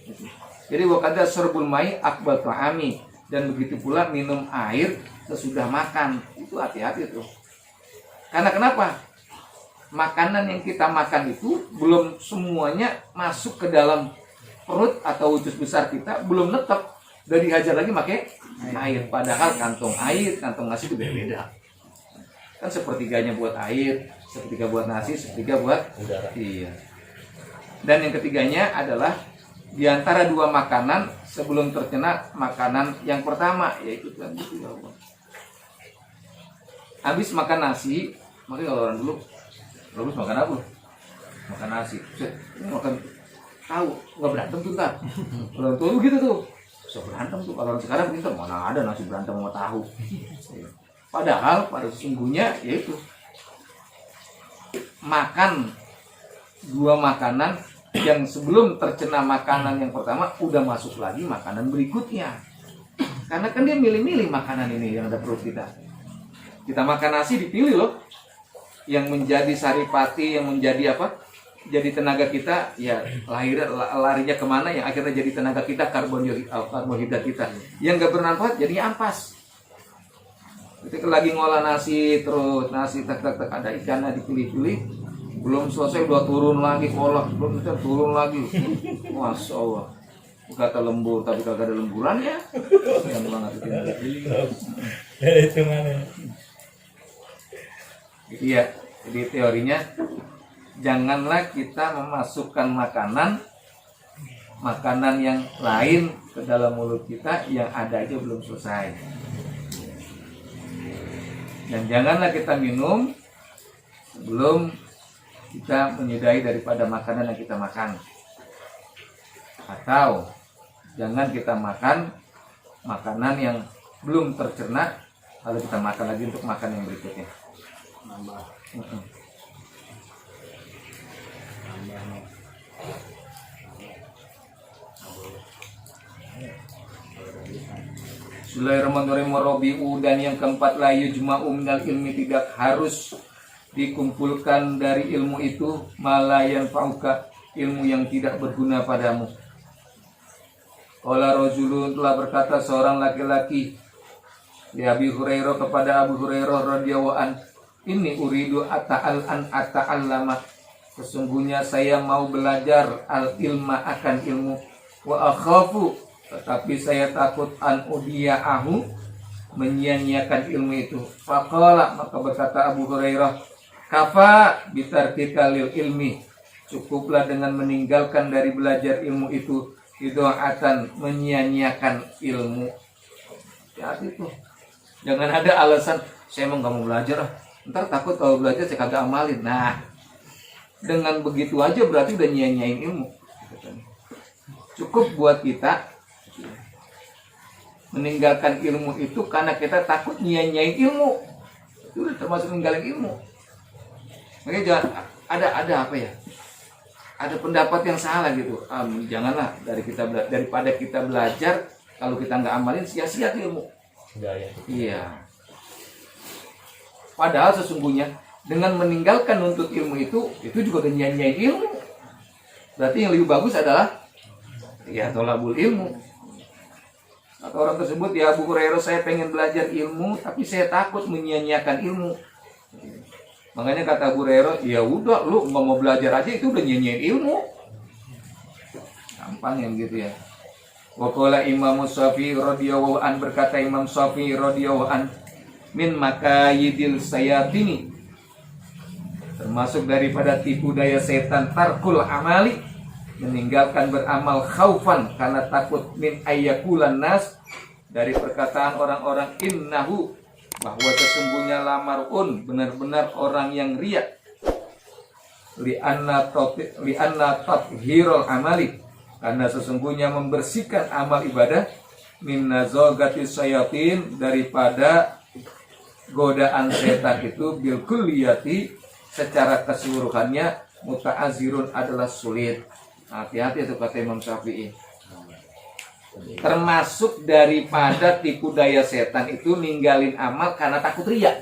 Gitu. Jadi wakada serbul mai akbal ta'ami, dan begitu pula minum air sesudah makan. Itu hati-hati tuh. Karena kenapa? Makanan yang kita makan itu belum semuanya masuk ke dalam perut atau usus besar kita, belum netep. Udah dihajar lagi pakai air. Padahal kantong air, kantong nasi itu beda-beda. Kan sepertiganya buat air, sepertiga buat nasi, sepertiga buat udara. Iya. Dan yang ketiganya adalah di antara dua makanan sebelum tercerna makanan yang pertama, yaitu kan gitu. Habis makan nasi, makanya kalau orang dulu habis makan apa? Makan nasi. Ini makan tahu, nggak berantem tuh ntar. Orang tua tuh gitu tuh. Bisa berantem tuh. Kalau orang sekarang pintar, mana ada nasi berantem sama tahu. Padahal pada sesungguhnya yaitu makan dua makanan yang sebelum tercerna makanan yang pertama udah masuk lagi makanan berikutnya. Karena kan dia milih-milih makanan ini yang ada perut kita. Kita makan nasi dipilih loh. Yang menjadi saripati, yang menjadi apa? Jadi tenaga kita, ya larinya kemana yang akhirnya jadi tenaga kita, karbohidrat kita. Yang gak bermanfaat jadinya ampas. Ketika lagi ngolah nasi terus, nasi tak ada ikannya dipilih-pilih, belum selesai udah turun lagi kolak, belum selesai turun lagi. Masya Allah. Kata lembur tapi kagak ada lemburannya. Yang banget itu mana? Iya, jadi teorinya janganlah kita memasukkan makanan yang lain ke dalam mulut kita yang ada aja belum selesai. Dan janganlah kita minum sebelum kita menyudahi daripada makanan yang kita makan. Atau jangan kita makan makanan yang belum tercerna lalu kita makan lagi untuk makan yang berikutnya. Nambah. Bismillahirrahmanirrahim. Rabi'u, dan yang keempat, la yujma'u minal ilmi, tidak harus dikumpulkan dari ilmu itu ma la yanfa'uka, ilmu yang tidak berguna padamu. Qala rajulun, telah berkata seorang laki-laki di Abi Hurairah kepada Abu Hurairah radhiyallahu an, ini uridu ata'allama, sesungguhnya saya mau belajar al-ilma akan ilmu, wa akhafu, tetapi saya takut an udiya'ahu, menyia-nyiakan ilmu itu. Faqala, maka berkata Abu Hurairah, kafa bitarkika lil ilmi, cukuplah dengan meninggalkan dari belajar ilmu itu, idoatan, menyia-nyiakan ilmu. Ya itu, jangan ada alasan saya emang gak mau belajar, ntar takut kalau belajar saya kagak amalin. Nah, dengan begitu aja berarti udah nyia-nyiain ilmu. Cukup buat kita meninggalkan ilmu itu karena kita takut nyia-nyiain ilmu. Itu udah termasuk meninggalin ilmu. Makanya jangan ada apa ya? Ada pendapat yang salah gitu. Janganlah daripada kita belajar kalau kita nggak amalin sia-sia ilmu. Iya. Padahal sesungguhnya dengan meninggalkan nuntut ilmu itu juga udah nyanyain ilmu. Berarti yang lebih bagus adalah Ya tolabul ilmu. Atau orang tersebut, ya Abu Hurairah, saya pengen belajar ilmu tapi saya takut menyia-nyiakan ilmu. Makanya kata Abu Hurairah, ya udah lu nggak mau belajar aja itu udah nyanyiin ilmu. Gampang yang gitu ya. Wa qala Imam Syafi'i radhiyallahu an, berkata Imam Syafi'i radhiyallahu an, min makayidil sayatini, termasuk daripada tipu daya setan, tarkul amali, meninggalkan beramal, khaufan, karena takut, min ayyakulan nas, dari perkataan orang-orang, innahu, bahwa sesungguhnya lamarun, benar-benar orang yang riya, li'anna tathhirul amali, karena sesungguhnya membersihkan amal ibadah, min nazagatis syayatin, daripada godaan setan itu, bil kulliyati, secara keseluruhannya, muta'azirun, adalah sulit. Hati-hati itu kata Imam Syafi'i. Termasuk daripada tipu daya setan itu ninggalin amal karena takut riya.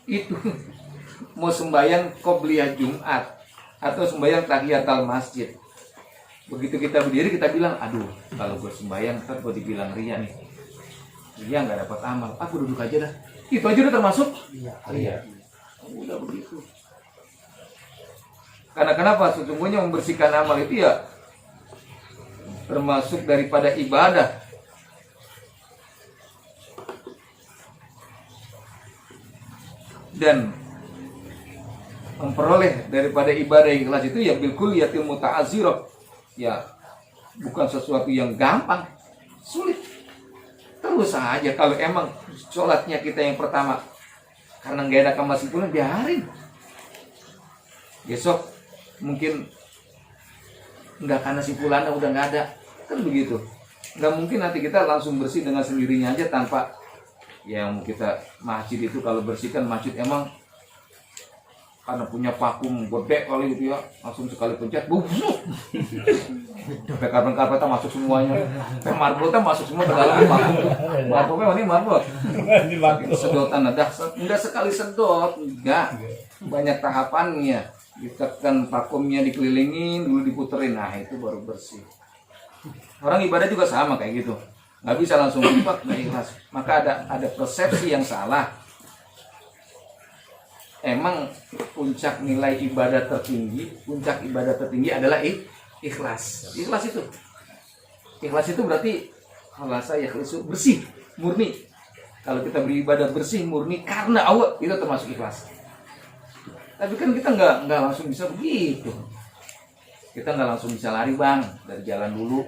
Itu mau sembahyang qobliyah Jumat atau sembahyang tahiyatul masjid. Begitu kita berdiri kita bilang, aduh kalau gue sembahyang ntar gue dibilang riya nih. Riya nggak dapat amal. Aku duduk aja dah. Itu aja udah termasuk riya. Udah begitu. Karena kenapa? Sesungguhnya membersihkan amal itu ya termasuk daripada ibadah. Dan memperoleh daripada ibadah yang ikhlas itu ya bilkul yatil muta'azirah. Ya bukan sesuatu yang gampang, sulit. Terus saja kalau emang sholatnya kita yang pertama karena nggak ada kesimpulan, biarin. Besok mungkin nggak, karena simpulannya udah nggak ada, kan begitu. Nggak mungkin nanti kita langsung bersih dengan sendirinya aja tanpa yang kita masjid itu kalau bersihkan masjid emang karena punya vakum gede kali gitu ya, langsung sekali pencet busuk. Sampai karpet-karpetnya masuk semuanya. Sampai marbotnya masuk semua ke dalam vakum. Marbotnya ini marbot. Sedotan ada, enggak sekali sedot, enggak. Banyak tahapannya. Ditekan vakumnya, dikelilingin, dulu diputerin, nah itu baru bersih. Orang ibadah juga sama kayak gitu, nggak bisa langsung lipat, nggak ikhlas. Maka ada persepsi yang salah. Emang puncak nilai ibadah tertinggi adalah ikhlas. Ikhlas itu berarti khalasa yakhlisu, bersih, murni. Kalau kita beribadah bersih, murni karena Allah, itu termasuk ikhlas. Tapi kan kita nggak langsung bisa begitu. Kita nggak langsung bisa lari bang, dari jalan dulu.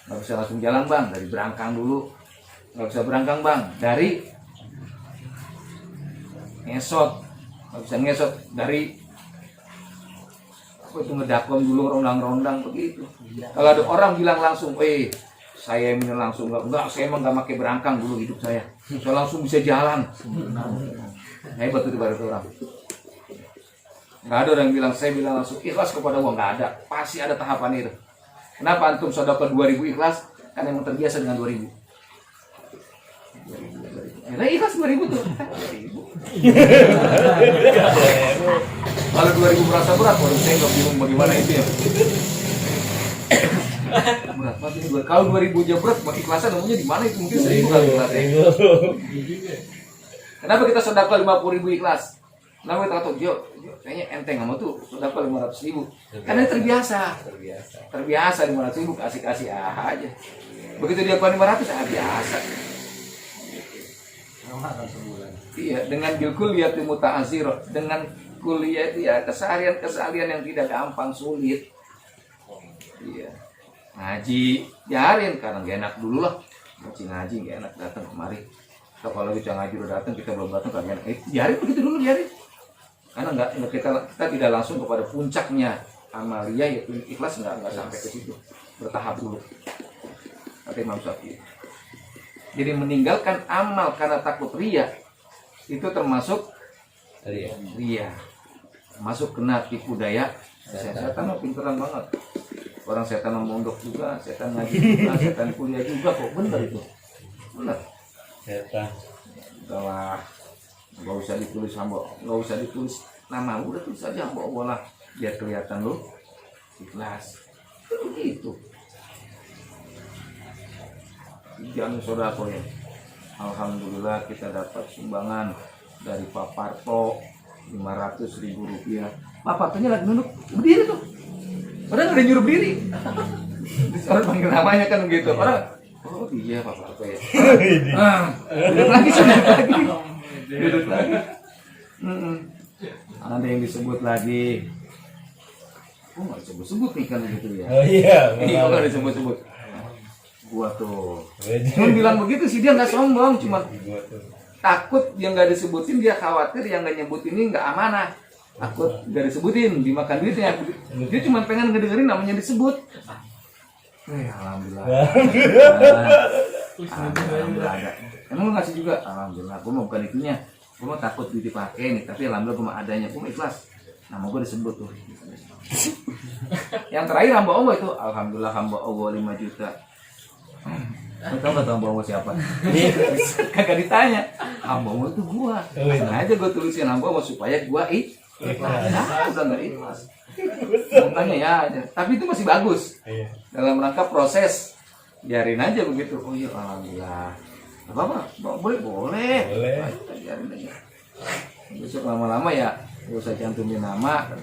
Nggak bisa langsung jalan bang, dari berangkang dulu. Nggak bisa berangkang bang, dari ngesot. Nggak bisa ngesot, dari apa itu, ngedakom dulu, rondang-rondang begitu. Kalau ada orang bilang langsung, saya ini langsung enggak, saya emang nggak pakai berangkang dulu hidup saya. Saya langsung bisa jalan. Hebat itu baru orang. Nggak ada orang bilang, saya bilang langsung ikhlas kepada Allah, nggak ada. Pasti ada tahapan itu. Kenapa antum sedekah 2000 ikhlas? Karena emang terbiasa dengan 2000. Nah, ikhlas 2000 tuh. 2000. Kalau 2000 merasa berat, waduh saya nggak bingung bagaimana itu ya. Berat banget ini. Kalau 2000 aja berat, ikhlasan namanya di mana itu, mungkin 1000 kali ikhlasnya. Kenapa kita sedekah 50.000 ikhlas? Namanya tahu kayaknya enteng sama tuh sudah 500.000 karena terbiasa 500.000 kasih aja. Begitu dia keluar 500 biasa. Iya, dengan bilkulliyat muta'azir, dengan kuliah ya keseharian yang tidak gampang, sulit. Iya. Ngaji biarin karena gak enak dulu lah. Ngaji gak enak datang kemari. Kalau kita ngaji udah datang, kita belum datang kagak enak. Biarin begitu dulu, biarin. Karena kita tidak langsung kepada puncaknya amalia, yaitu ikhlas, nggak sampai ke situ, bertahap dulu. Kata Imam Syafi'i. Jadi meninggalkan amal karena takut riya itu termasuk riya, masuk kena tipu daya setan. Pinteran banget orang, setan mondok juga, setan ngaji juga, setan kuliah juga, kok bener itu, bener setan. Udah nggak usah ditulis hamba, nggak usah ditulis nama, udah tulis aja hamba Allah lah, biar kelihatan lo ikhlas. Begitu. Jangan sodako ya. Alhamdulillah kita dapat sumbangan dari Pak Parto 500.000 rupiah. Pak Partonya lagi nunduk berdiri tuh. Padahal nggak ada nyuruh berdiri. Orang panggil namanya kan begitu. Orang, oh iya Pak Parto ya. Duduk lagi, duduk lagi. Ada yang disebut lagi. Oh nggak disebut-sebut nih kan gitu ya. Oh iya. Ini kok nggak disebut-sebut. Gua tuh. Cuma bilang begitu sih dia nggak sombong, cuma takut yang nggak disebutin, dia khawatir yang nggak nyebut ini nggak amanah. Takut nggak disebutin dimakan duitnya. Dia cuma pengen ngedengerin namanya disebut. Alhamdulillah. Alhamdulillah ada. Emang lu ngasih juga? Alhamdulillah. Gua mau bukan itunya. Gua mau takut duit dipakai nih, tapi alhamdulillah gua mau adanya. Gua mau ikhlas. Nama gua disebut tuh. Yang terakhir hamba Allah itu, alhamdulillah hamba Allah 5 juta. Lu tau gak hamba Allah siapa? Kagak ditanya. Hamba Allah itu gua. Sengaja gua tulisin hamba Allah supaya gua ikhlas. Nah, udah nggak ikhlas. Makanya ya aja. Tapi itu masih bagus. Dalam rangka proses. Biarin aja begitu. Oh iya alhamdulillah. Apa? Boleh. Biarin aja. Besok lama-lama ya gak usah cantumin nama.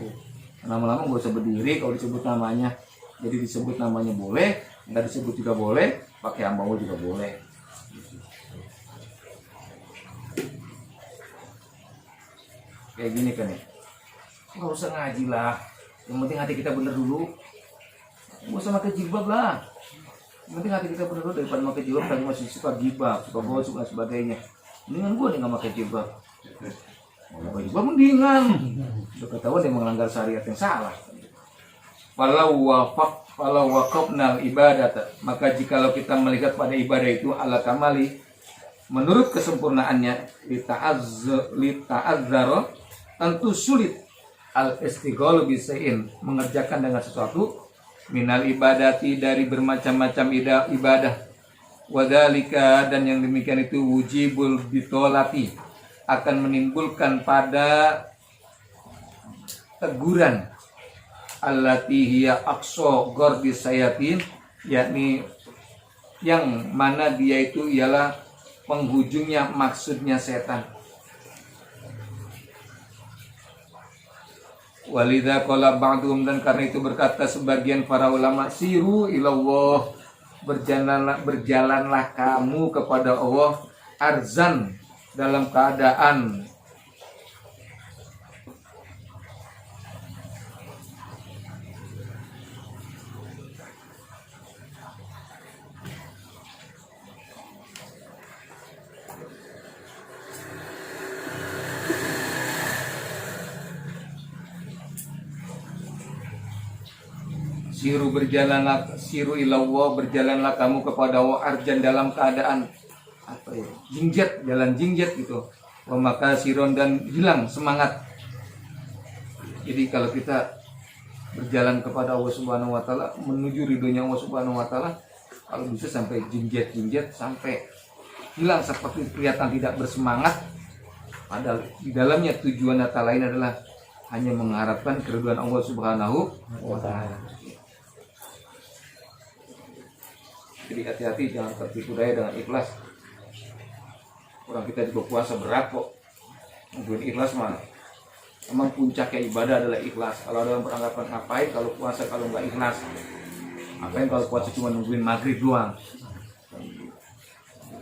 Lama-lama gak usah berdiri kalau disebut namanya. Jadi disebut namanya boleh, nggak disebut juga boleh, pakai hamba Allah juga boleh. Kayak gini kan ya. Nggak usah ngaji lah. Yang penting hati kita bener dulu. Nggak usah pakai jilbab lah. Yang penting hati kita bener dulu daripada pakai jilbab. Tapi masih suka gibah, suka gosok dan sebagainya. Mendingan gue nih nggak pakai jilbab. Kalau pakai jilbab mendingan. Udah ketahuan dia melanggar syariat yang salah. Walau waqafnal ibadat, maka jikalau kita melihat pada ibadah itu ala kamali menurut kesempurnaannya lita'azzara tentu sulit al istighalu bisain mengerjakan dengan sesuatu minal ibadati dari bermacam-macam ibadah wadalika dan yang demikian itu wujibul bitolati akan menimbulkan pada teguran allati hiya aqsa gharbi sayatin, yakni yang mana dia itu ialah penghujungnya maksudnya setan. Walidha qala ba'dhum, dan karena itu berkata sebagian para ulama, siru ilallah, berjalanlah kamu kepada Allah arzan, dalam keadaan siru ilallah, berjalanlah kamu kepada Allah arjan, dalam keadaan apa ya, jingjet, jalan jingjet gitu. Wa maka siron, dan hilang semangat. Jadi kalau kita berjalan kepada Allah Subhanahu wa taala, menuju ridhonya Allah Subhanahu wa taala, kalau bisa sampai jingjet sampai hilang, seperti kelihatan tidak bersemangat, padahal di dalamnya tujuan data lain adalah hanya mengharapkan keridhaan Allah Subhanahu wa taala. Jadi hati-hati, jangan tertipu daya dengan ikhlas. Orang kita juga puasa berat kok. Nungguin ikhlas mah. Emang puncaknya ibadah adalah ikhlas. Kalau ada yang beranggapan ngapain kalau puasa kalau nggak ikhlas? Ngapain kalau puasa cuma nungguin maghrib doang?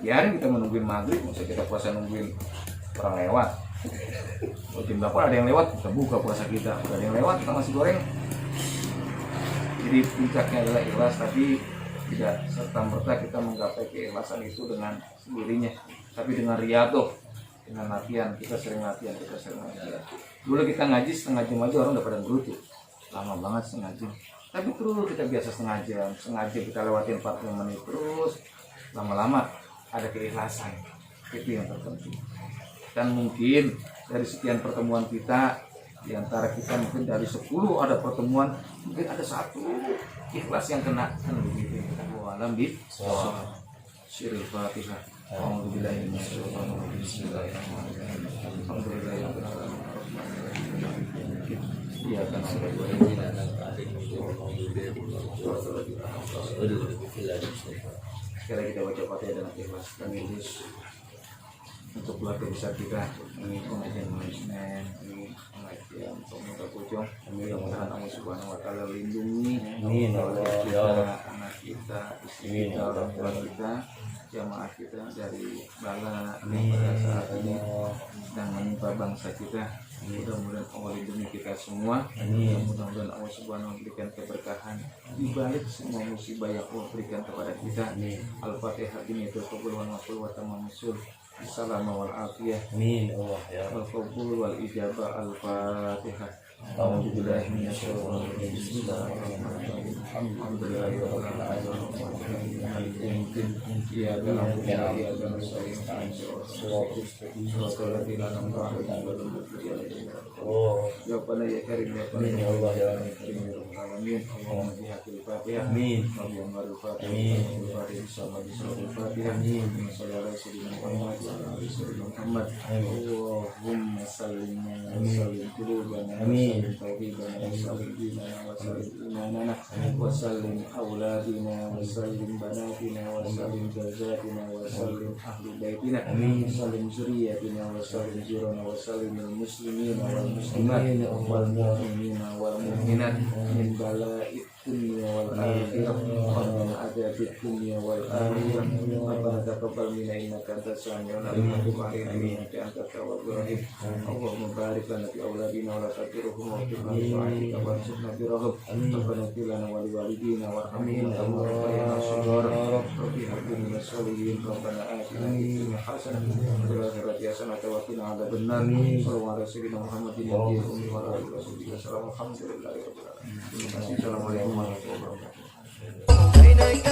Biarin kita menungguin maghrib, masa kita puasa nungguin orang lewat. Kalau jam berapa ada yang lewat, kita buka puasa kita. Kalau ada yang lewat, kita masih goreng. Jadi puncaknya adalah ikhlas, tapi tidak serta-merta kita menggapai keikhlasan itu dengan sendirinya, tapi dengan riyadhah, dengan latihan. Kita sering latihan. Dulu kita ngaji setengah jam aja orang udah pada gerutu, lama banget setengah jam. Tapi terus kita biasa setengah jam kita lewatin 40 menit terus, lama-lama ada keikhlasan. Itu yang terpenting. Dan mungkin dari sekian pertemuan kita, di antara kita mungkin dari 10 ada pertemuan, mungkin ada 1 ikhlas yang kena, kan begitu. Alam bi syirul fatihah. Alhamdulillah. Bismillahirrahmanirrahim. Alhamdulillah. Iya kan. Sekarang kita baca Fatihah dan Ikhlas dan Yunus untuk keluarga besar kita. Ini pengajian Senin, ini pengajian pemuda Pocong. Mudah-mudahan Allah Subhanahu Wa Taala lindungi anak kita, istri kita, orang tua kita, jamaah kita dari bala pada saat ini dan menimpa bangsa kita. Mudah-mudahan Allah lindungi kita semua. Mudah-mudahan Allah Subhanahu memberikan keberkahan di balik semua musibah yang Allah berikan kepada kita. Al-Fatihah ini terkabul wal maqbul wa tamamul Assalamu wal afiyah. Amin. Allah ya. Al-qabul wal ijabah. Al-Fatihah. Alhamdulillah minasyaitonir rajim. Bismillahirrahmanirrahim. Alhamdulillahirabbil alamin. Ya dalam ya dalam Oh, ya pada ya karim ya pada ya Allah ya alamin. Allahumma bihaqil Fatihah. Amin. Allahumma al-Fatihah. Amin. Al-Fatihah sama di Al-Fatihah. Amin. Sallallahu alaihi Muhammad wa ala alihi Muhammad. Allahumma sallim wa sallim qulubana. Amin. Tauhidana wa sallim dinana wa sallim imanana wa sallim auladina wa sallim banatina wa sallim jazatina wa sallim ahli baitina wa sallim zuriyatina wa sallim jirana wa sallim muslimina wal muslimat wal mu'minina wal mu'minat min bala'id dunya wal akhirah wa min adabid dunya wal akhirah. Rabbana taqabbal minna innaka antas samiul alim wa tub alaina innaka antat tawwabur rahim. Allahumma barik lana fi auladina wa la tadhurhum wa qina bi'afwika warzuqna birahmah. Rabbana ighfir lana wa li walidina warhamhum kama rabbayana shighara. Rabbi hab lana min as-solihin. Rabbana atina fid dunya hasanah wa fil akhirati hasanah wa qina adzaban nar. Sallallahu alaihi wasallam Muhammadin nabiyil ummi wa ala alihi wasallam. Alhamdulillahirabbil alamin. Terima kasih. Assalamualaikum warahmatullahi wabarakatuh.